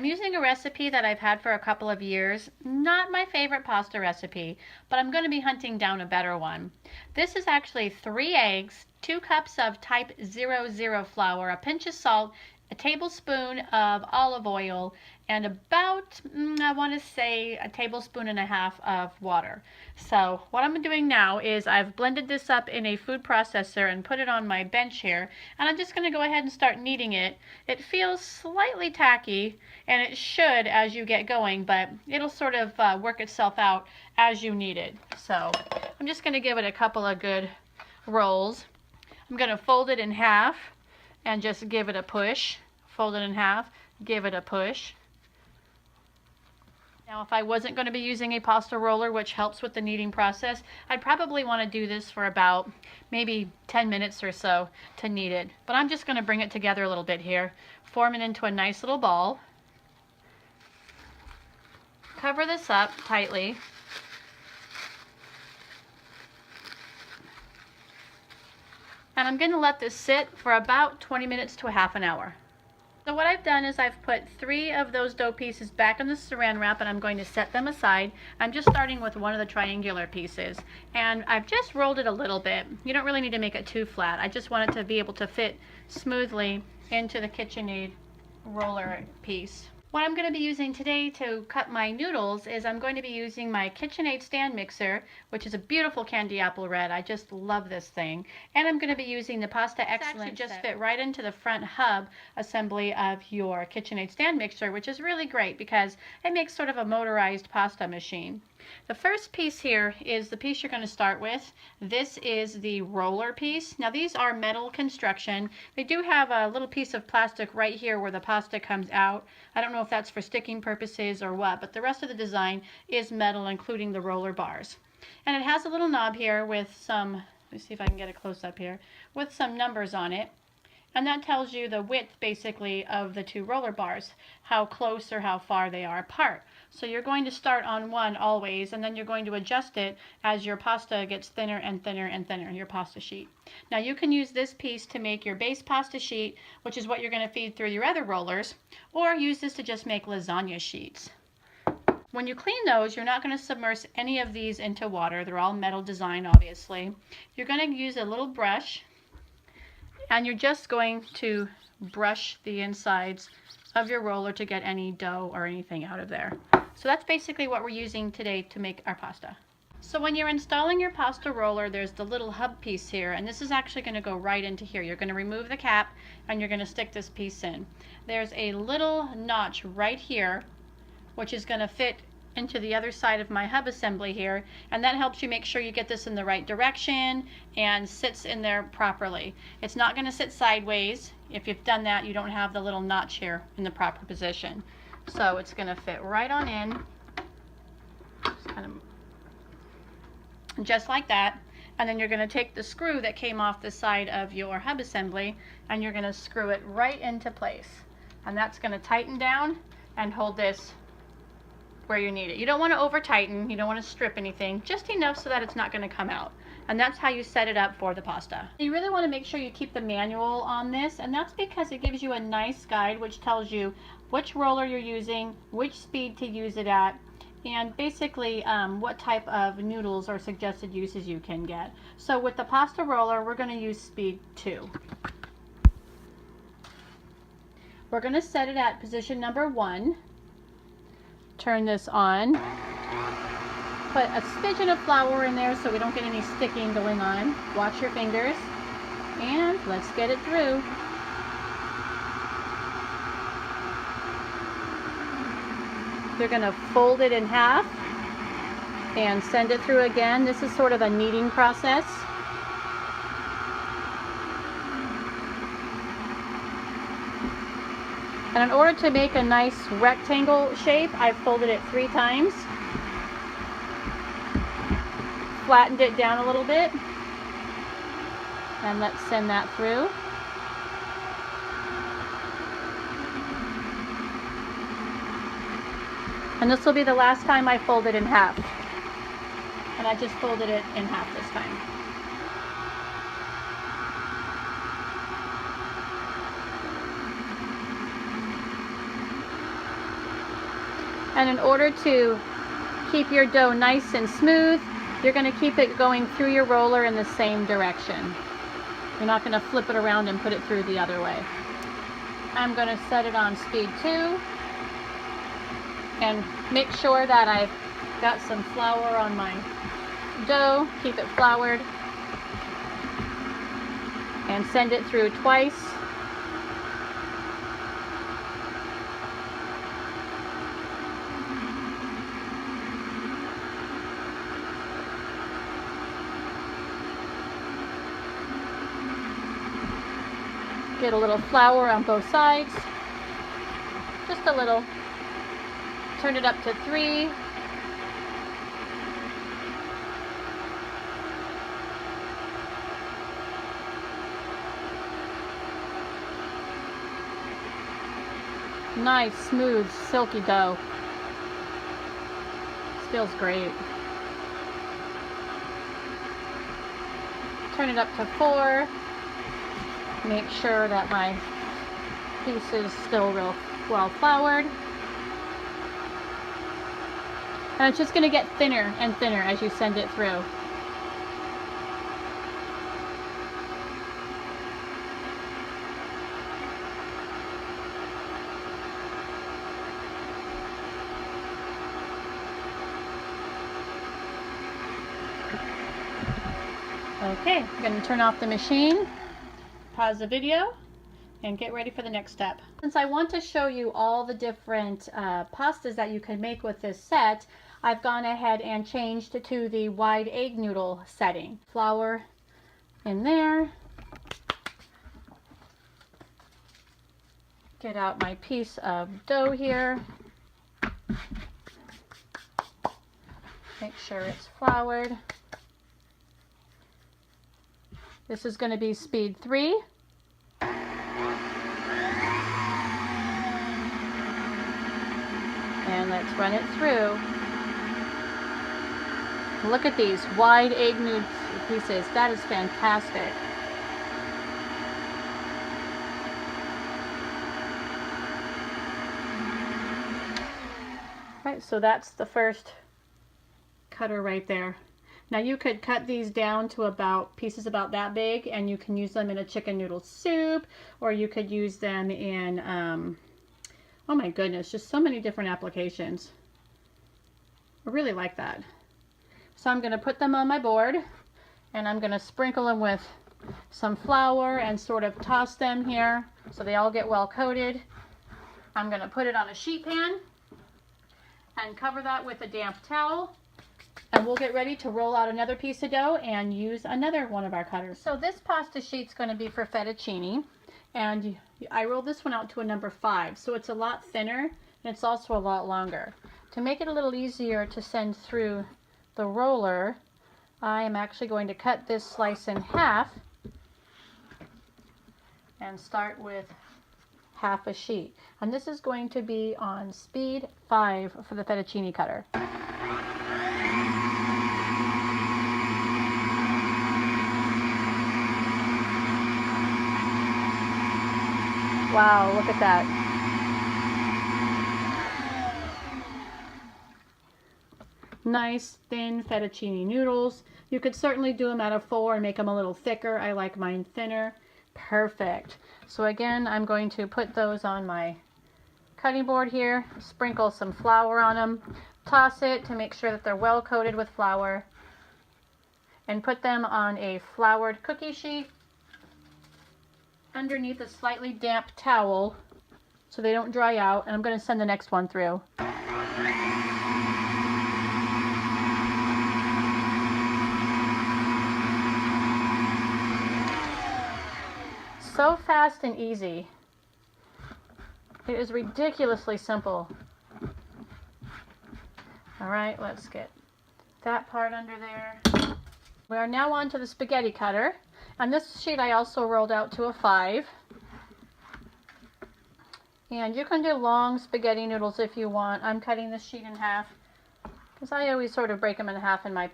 I'm using a recipe that I've had for a couple of years. Not my favorite pasta recipe, but I'm going to be hunting down a better one. This is actually 3 eggs, 2 cups of type 00 flour, a pinch of salt, a tablespoon of olive oil, and about, I want to say, a tablespoon and a half of water. So what I'm doing now is I've blended this up in a food processor and put it on my bench here, and I'm just going to go ahead and start kneading it. It feels slightly tacky, and it should as you get going, but it'll sort of work itself out as you knead it. So I'm just going to give it a couple of good rolls. I'm going to fold it in half and just give it a push. Fold it in half, give it a push. Now, if I wasn't going to be using a pasta roller, which helps with the kneading process, I'd probably want to do this for about maybe 10 minutes or so to knead it. But I'm just going to bring it together a little bit here, form it into a nice little ball. Cover this up tightly. And I'm going to let this sit for about 20 minutes to a half an hour. So what I've done is I've put 3 of those dough pieces back in the saran wrap, and I'm going to set them aside. I'm just starting with one of the triangular pieces, and I've just rolled it a little bit. You don't really need to make it too flat. I just want it to be able to fit smoothly into the KitchenAid roller piece. What I'm going to be using today to cut my noodles is I'm going to be using my KitchenAid stand mixer, which is a beautiful candy apple red. I just love this thing. And I'm going to be using the Pasta Excellence. Just fit right into the front hub assembly of your KitchenAid stand mixer, which is really great because it makes sort of a motorized pasta machine. The first piece here is the piece you're going to start with. This is the roller piece. Now these are metal construction. They do have a little piece of plastic right here where the pasta comes out. I don't know if that's for sticking purposes or what, but the rest of the design is metal, including the roller bars. And it has a little knob here with some, let me see if I can get a close up here, with some numbers on it. And that tells you the width basically of the 2 roller bars, how close or how far they are apart. So you're going to start on one always, and then you're going to adjust it as your pasta gets thinner and thinner and thinner, your pasta sheet. Now you can use this piece to make your base pasta sheet, which is what you're going to feed through your other rollers, or use this to just make lasagna sheets. When you clean those, you're not going to submerge any of these into water. They're all metal design, obviously. You're going to use a little brush, and you're just going to brush the insides of your roller to get any dough or anything out of there. So that's basically what we're using today to make our pasta. So when you're installing your pasta roller, there's the little hub piece here, and this is actually going to go right into here. You're going to remove the cap and you're going to stick this piece in. There's a little notch right here, which is going to fit into the other side of my hub assembly here, and that helps you make sure you get this in the right direction and sits in there properly. It's not going to sit sideways. If you've done that, you don't have the little notch here in the proper position. So it's going to fit right on in, just like that. And then you're going to take the screw that came off the side of your hub assembly and you're going to screw it right into place. And that's going to tighten down and hold this where you need it. You don't want to over tighten, you don't want to strip anything, just enough so that it's not going to come out. And that's how you set it up for the pasta. You really want to make sure you keep the manual on this, and that's because it gives you a nice guide which tells you which roller you're using, which speed to use it at, and basically what type of noodles or suggested uses you can get. So with the pasta roller, we're going to use speed 2. We're going to set it at position number 1. Turn this on. Put a smidgen of flour in there so we don't get any sticking going on. Watch your fingers. And let's get it through. You're going to fold it in half and send it through again. This is sort of a kneading process. And in order to make a nice rectangle shape, I've folded it 3 times. Flattened it down a little bit. And let's send that through. And this will be the last time I fold it in half. And I just folded it in half this time. And in order to keep your dough nice and smooth, you're going to keep it going through your roller in the same direction. You're not going to flip it around and put it through the other way. I'm going to set it on speed 2 and make sure that I've got some flour on my dough. Keep it floured and send it through twice. Get a little flour on both sides, just a little. Turn it up to 3. Nice, smooth, silky dough. This feels great. Turn it up to 4. Make sure that my piece is still real well floured. And it's just going to get thinner and thinner as you send it through. Okay, I'm going to turn off the machine, pause the video, and get ready for the next step. Since I want to show you all the different pastas that you can make with this set, I've gone ahead and changed to the wide egg noodle setting. Flour in there. Get out my piece of dough here. Make sure it's floured. This is going to be speed 3. And let's run it through. Look at these wide egg noodle pieces. That is fantastic. Right, so that's the first cutter right there. Now you could cut these down to about pieces about that big, and you can use them in a chicken noodle soup, or you could use them in, oh my goodness, just so many different applications. I really like that. So I'm going to put them on my board, and I'm going to sprinkle them with some flour and sort of toss them here so they all get well coated. I'm going to put it on a sheet pan and cover that with a damp towel. And we'll get ready to roll out another piece of dough and use another one of our cutters. So this pasta sheet's going to be for fettuccine, and I rolled this one out to a number 5, so it's a lot thinner and it's also a lot longer. To make it a little easier to send through the roller, I am actually going to cut this slice in half and start with half a sheet. And this is going to be on speed 5 for the fettuccine cutter. Wow, look at that. Nice, thin fettuccine noodles. You could certainly do them out of 4 and make them a little thicker. I like mine thinner. Perfect. So again, I'm going to put those on my cutting board here, sprinkle some flour on them, toss it to make sure that they're well coated with flour, and put them on a floured cookie sheet underneath a slightly damp towel so they don't dry out, and I'm going to send the next one through. So fast and easy. It is ridiculously simple. All right, let's get that part under there. We are now on to the spaghetti cutter. On this sheet I also rolled out to a 5. And you can do long spaghetti noodles if you want. I'm cutting this sheet in half because I always sort of break them in half in my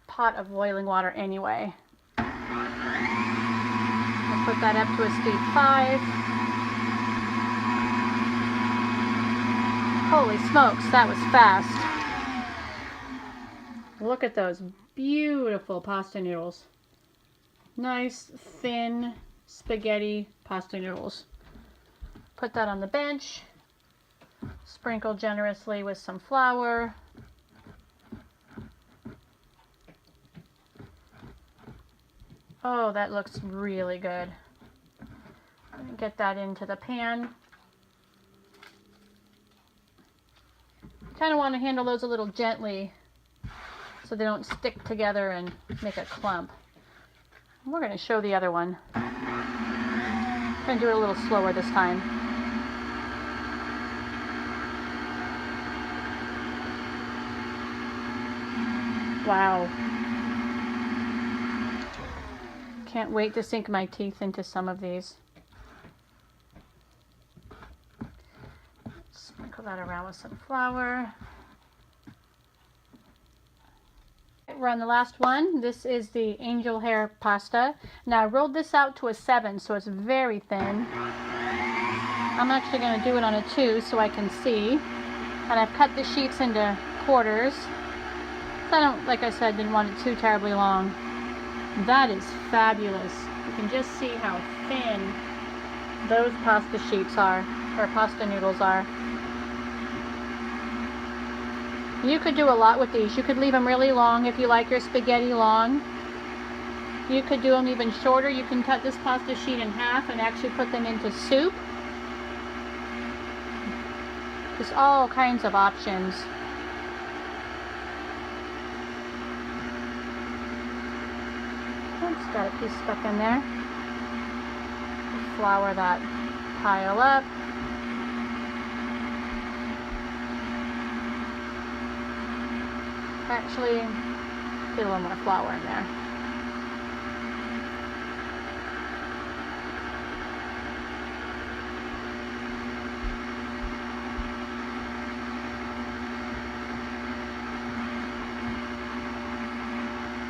pot of boiling water anyway. I'll put that up to a speed 5. Holy smokes, that was fast. Look at those beautiful pasta noodles. Nice, thin spaghetti pasta noodles. Put that on the bench. Sprinkle generously with some flour. Oh, that looks really good. Get that into the pan. Kind of want to handle those a little gently so they don't stick together and make a clump. We're going to show the other one. I'm going to do it a little slower this time. Wow. Can't wait to sink my teeth into some of these. Sprinkle that around with some flour. We're on the last one. This is the angel hair pasta. Now I rolled this out to a 7, so it's very thin. I'm actually going to do it on a 2 so I can see. And I've cut the sheets into quarters. I don't, like I said, didn't want it too terribly long. That is fabulous. You can just see how thin those pasta sheets are, or pasta noodles are. You could do a lot with these. You could leave them really long if you like your spaghetti long. You could do them even shorter. You can cut this pasta sheet in half and actually put them into soup. Just all kinds of options. Oops, got a piece stuck in there. Flour that pile up. Actually, get a little more flour in there.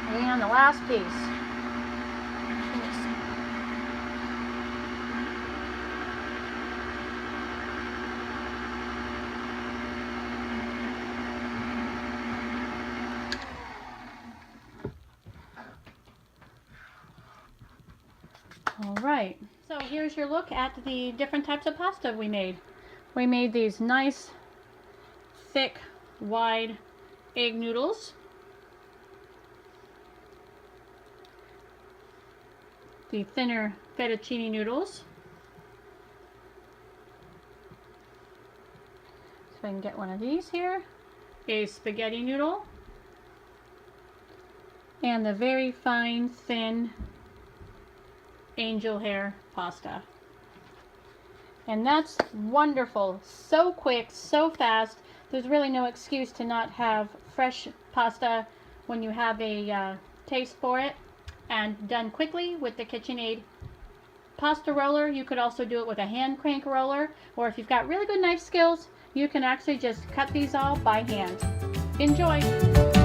And the last piece. Alright, so here's your look at the different types of pasta we made. We made these nice, thick, wide egg noodles. The thinner fettuccine noodles. So I can get one of these here. A spaghetti noodle. And the very fine, thin angel hair pasta. And that's wonderful. So quick, so fast. There's really no excuse to not have fresh pasta when you have a taste for it. And done quickly with the KitchenAid pasta roller. You could also do it with a hand crank roller, or if you've got really good knife skills, you can actually just cut these all by hand. Enjoy!